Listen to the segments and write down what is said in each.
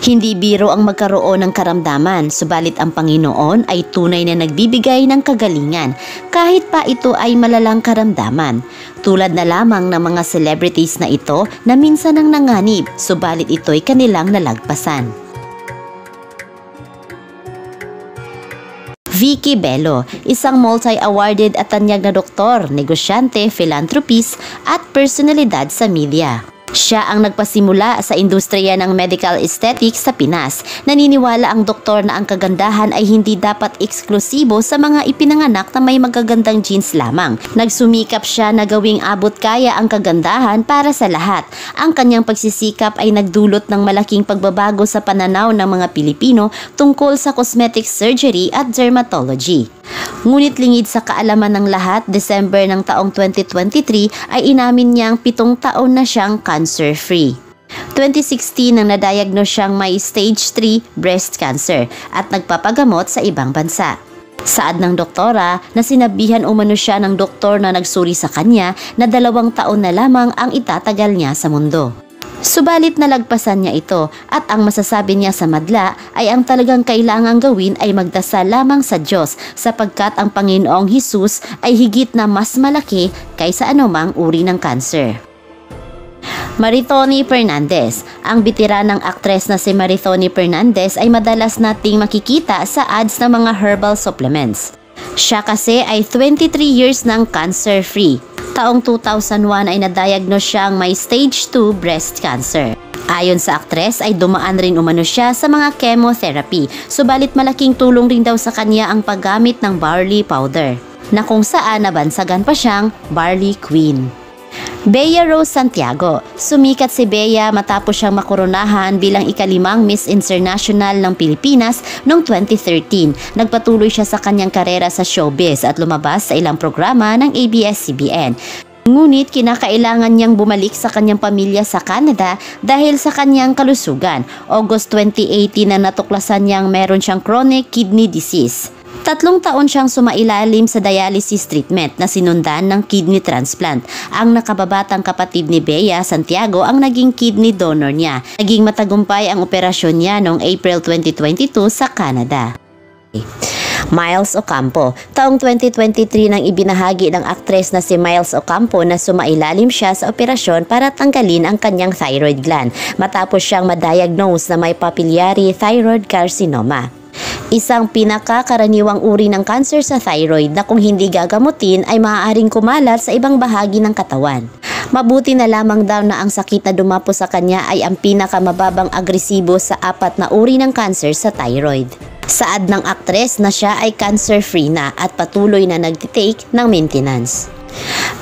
Hindi biro ang magkaroon ng karamdaman, subalit ang Panginoon ay tunay na nagbibigay ng kagalingan kahit pa ito ay malalang karamdaman. Tulad na lamang ng mga celebrities na ito na minsan ang nanganib, subalit ito'y kanilang nalagpasan. Vicky Bello, isang multi-awarded at tanyag na doktor, negosyante, philanthropist at personalidad sa media. Siya ang nagpasimula sa industriya ng medical aesthetics sa Pinas. Naniniwala ang doktor na ang kagandahan ay hindi dapat eksklusibo sa mga ipinanganak na may magagandang genes lamang. Nagsumikap siya na gawing abot kaya ang kagandahan para sa lahat. Ang kanyang pagsisikap ay nagdulot ng malaking pagbabago sa pananaw ng mga Pilipino tungkol sa cosmetic surgery at dermatology. Ngunit lingid sa kaalaman ng lahat, December ng taong 2023 ay inamin niyang 7 taon na siyang cancer-free. 2016 nang na-diagnose siyang may stage 3 breast cancer at nagpapagamot sa ibang bansa. Saad ng doktora na sinabihan umano siya ng doktor na nagsuri sa kanya na 2 taon na lamang ang itatagal niya sa mundo. Subalit nalagpasan niya ito at ang masasabi niya sa madla ay ang talagang kailangang gawin ay magdasal lamang sa Diyos sapagkat ang Panginoong Hesus ay higit na mas malaki kaysa anumang uri ng cancer. Maritoni Fernandez. Ang bitiranang aktres na si Maritoni Fernandez ay madalas nating makikita sa ads ng mga herbal supplements. Siya kasi ay 23 years ng cancer-free. Taong 2001 ay na-diagnose siyang may stage 2 breast cancer. Ayon sa aktres ay dumaan rin umano siya sa mga chemotherapy, subalit malaking tulong rin daw sa kanya ang paggamit ng barley powder, na kung saan nabansagan pa siyang Barley Queen. Bea Rose Santiago. Sumikat si Bea matapos siyang makoronahan bilang ika-5 Miss International ng Pilipinas noong 2013. Nagpatuloy siya sa kanyang karera sa showbiz at lumabas sa ilang programa ng ABS-CBN. Ngunit kinakailangan niyang bumalik sa kanyang pamilya sa Canada dahil sa kanyang kalusugan. August 2018 na natuklasan niyang meron siyang chronic kidney disease. 3 taon siyang sumailalim sa dialysis treatment na sinundan ng kidney transplant. Ang nakababatang kapatid ni Bea Santiago ang naging kidney donor niya. Naging matagumpay ang operasyon niya noong April 2022 sa Canada. Miles Ocampo. Taong 2023 nang ibinahagi ng aktres na si Miles Ocampo na sumailalim siya sa operasyon para tanggalin ang kanyang thyroid gland matapos siyang ma-diagnose na may papillary thyroid carcinoma. Isang pinakakaraniwang uri ng cancer sa thyroid na kung hindi gagamutin ay maaaring kumalat sa ibang bahagi ng katawan. Mabuti na lamang daw na ang sakit na dumapo sa kanya ay ang pinakamababang agresibo sa 4 na uri ng cancer sa thyroid. Saad ng aktres na siya ay cancer-free na at patuloy na nagtitake ng maintenance.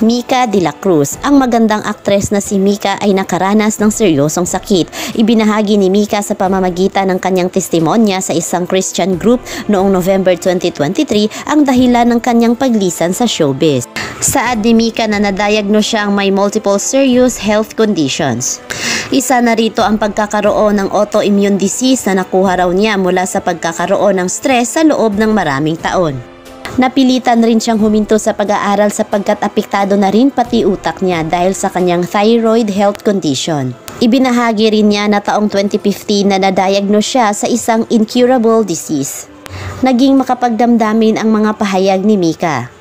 Mika de la Cruz. Ang magandang aktres na si Mika ay nakaranas ng seryosong sakit. Ibinahagi ni Mika sa pamamagitan ng kanyang testimonya sa isang Christian group noong November 2023 ang dahilan ng kanyang paglisan sa showbiz. Saad ni Mika na na-diagnose siyang may multiple serious health conditions. Isa na rito ang pagkakaroon ng autoimmune disease na nakuha raw niya mula sa pagkakaroon ng stress sa loob ng maraming taon. Napilitan rin siyang huminto sa pag-aaral sapagkat apektado na rin pati utak niya dahil sa kanyang thyroid health condition. Ibinahagi rin niya na taong 2015 na na-diagnose siya sa isang incurable disease. Naging makapagdamdamin ang mga pahayag ni Mika.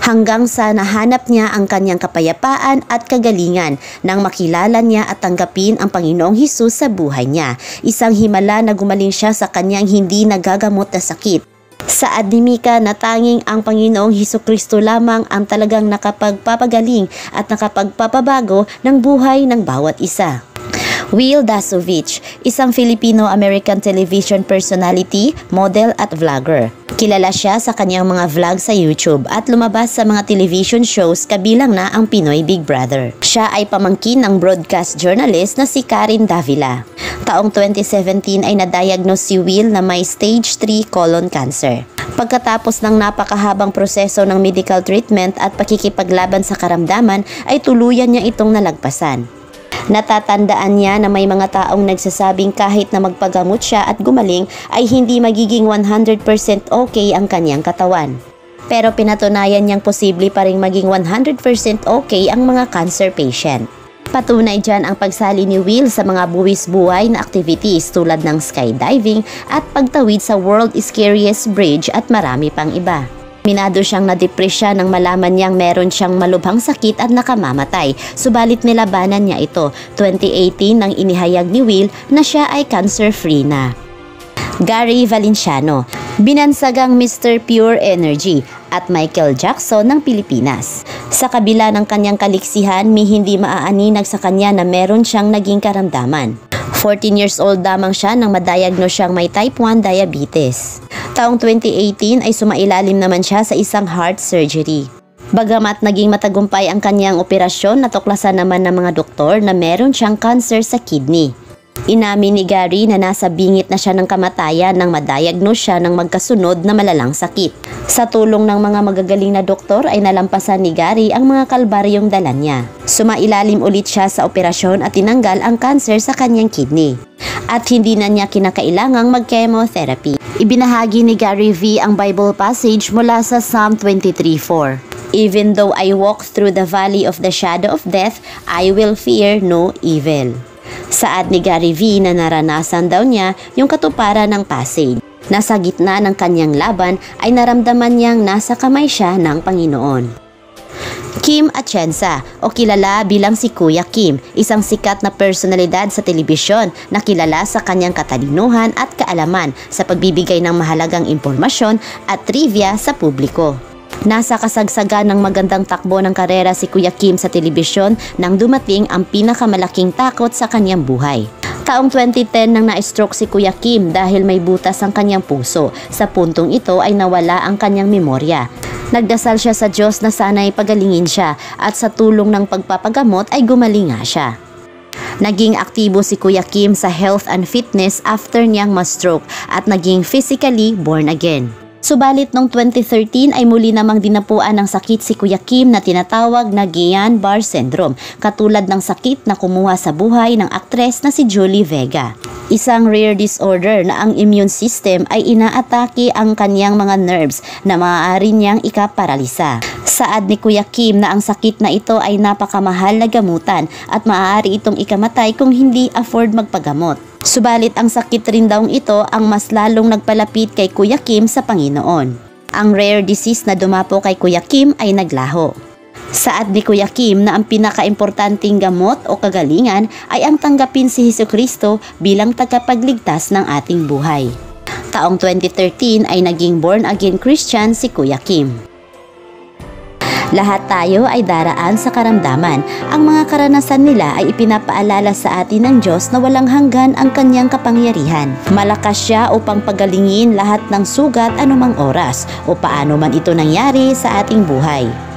Hanggang sa nahanap niya ang kanyang kapayapaan at kagalingan nang makilala niya at tanggapin ang Panginoong Hesus sa buhay niya. Isang himala na gumaling siya sa kanyang hindi nagagamot na sakit. Saad ni Mika na tanging ang Panginoong Hesukristo lamang ang talagang nakapagpapagaling at nakapagpapabago ng buhay ng bawat isa. Will Dasovich, isang Filipino-American television personality, model at vlogger. Kilala siya sa kanyang mga vlog sa YouTube at lumabas sa mga television shows kabilang na ang Pinoy Big Brother. Siya ay pamangkin ng broadcast journalist na si Karen Davila. Taong 2017 ay na-diagnose si Will na may stage 3 colon cancer. Pagkatapos ng napakahabang proseso ng medical treatment at pakikipaglaban sa karamdaman ay tuluyan niya itong nalagpasan. Natatandaan niya na may mga taong nagsasabing kahit na magpagamot siya at gumaling ay hindi magiging 100% okay ang kanyang katawan. Pero pinatunayan niyang posible pa ring maging 100% okay ang mga cancer patient. Patunay dyan ang pagsali ni Will sa mga buwis-buhay na activities tulad ng skydiving at pagtawid sa World Scariest Bridge at marami pang iba. Minado siyang nadepresya nang malaman niyang meron siyang malubhang sakit at nakamamatay, subalit nilabanan niya ito. 2018 nang inihayag ni Will na siya ay cancer-free na. Gary Valenciano, binansagang Mr. Pure Energy at Michael Jackson ng Pilipinas. Sa kabila ng kanyang kaliksihan, may hindi maaaninag sa kanya na meron siyang naging karamdaman. 14 years old lamang siya nang madiagnose siyang may type 1 diabetes. Taong 2018 ay sumailalim naman siya sa isang heart surgery. Bagamat naging matagumpay ang kanyang operasyon, natuklasan naman ng mga doktor na meron siyang cancer sa kidney. Inamin ni Gary na nasa bingit na siya ng kamatayan nang madiagnose siya ng magkasunod na malalang sakit. Sa tulong ng mga magagaling na doktor ay nalampasan ni Gary ang mga kalbaryong dala niya. Sumailalim ulit siya sa operasyon at tinanggal ang cancer sa kanyang kidney. At hindi na niya kinakailangang mag-chemotherapy. Ibinahagi ni Gary V ang Bible passage mula sa Psalm 23:4. Even though I walk through the valley of the shadow of death, I will fear no evil. Saad ni Gary V na naranasan daw niya yung katuparan ng passage. Nasa gitna ng kanyang laban ay naramdaman niyang nasa kamay siya ng Panginoon. Kim Atienza o kilala bilang si Kuya Kim, isang sikat na personalidad sa telebisyon na kilala sa kanyang katalinuhan at kaalaman sa pagbibigay ng mahalagang impormasyon at trivia sa publiko. Nasa kasagsagan ng magandang takbo ng karera si Kuya Kim sa telebisyon nang dumating ang pinakamalaking takot sa kanyang buhay. Taong 2010 nang na-stroke si Kuya Kim dahil may butas ang kanyang puso. Sa puntong ito ay nawala ang kanyang memorya. Nagdasal siya sa Diyos na sana'y pagalingin siya at sa tulong ng pagpapagamot ay gumaling nga siya. Naging aktibo si Kuya Kim sa health and fitness after niyang ma-stroke at naging physically born again. Subalit noong 2013 ay muli namang dinapuan ng sakit si Kuya Kim na tinatawag na Guillain-Barré syndrome, katulad ng sakit na kumuha sa buhay ng aktres na si Julie Vega. Isang rare disorder na ang immune system ay inaatake ang kanyang mga nerves na maaari niyang ikaparalisa. Saad ni Kuya Kim na ang sakit na ito ay napakamahal na gamutan at maaari itong ikamatay kung hindi afford magpagamot. Subalit ang sakit rin daw ito ang mas lalong nagpalapit kay Kuya Kim sa Panginoon. Ang rare disease na dumapo kay Kuya Kim ay naglaho. Saad ni Kuya Kim na ang pinakaimportanteng gamot o kagalingan ay ang tanggapin si Hesukristo bilang tagapagligtas ng ating buhay. Taong 2013 ay naging born-again Christian si Kuya Kim. Lahat tayo ay daraan sa karamdaman. Ang mga karanasan nila ay ipinapaalala sa atin ng Diyos na walang hanggan ang kanyang kapangyarihan. Malakas siya upang pagalingin lahat ng sugat anumang oras o paano man ito nangyari sa ating buhay.